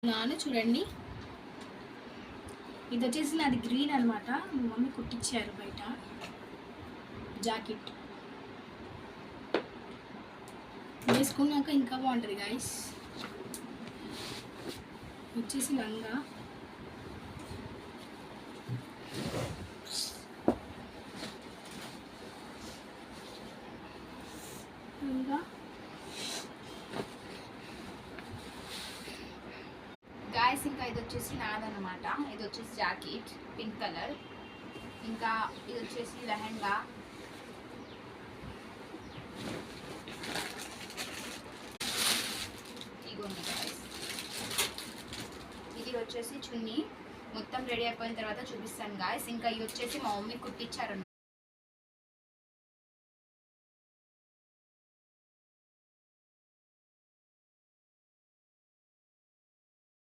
నాను చూడండి, ఇది వచ్చేసి నాది గ్రీన్ అనమాట. మా మమ్మీ కుట్టించారు బయట జాకెట్. వేసుకున్నాక ఇంకా బాగుంటుంది గాయస్. వచ్చేసి లంగా, గాయస్. ఇంకా ఇది వచ్చేసి నాదనమాట. ఇది వచ్చేసి జాకెట్ పింక్ కలర్. ఇంకా ఇది వచ్చేసి లెహంగా. ఇగోండి గాయస్, ఇది వచ్చేసి చున్నీ. మొత్తం రెడీ అయిపోయిన తర్వాత చూపిస్తాను గాయస్. ఇంకా ఇది వచ్చేసి మా మమ్మీ కుట్టించారు.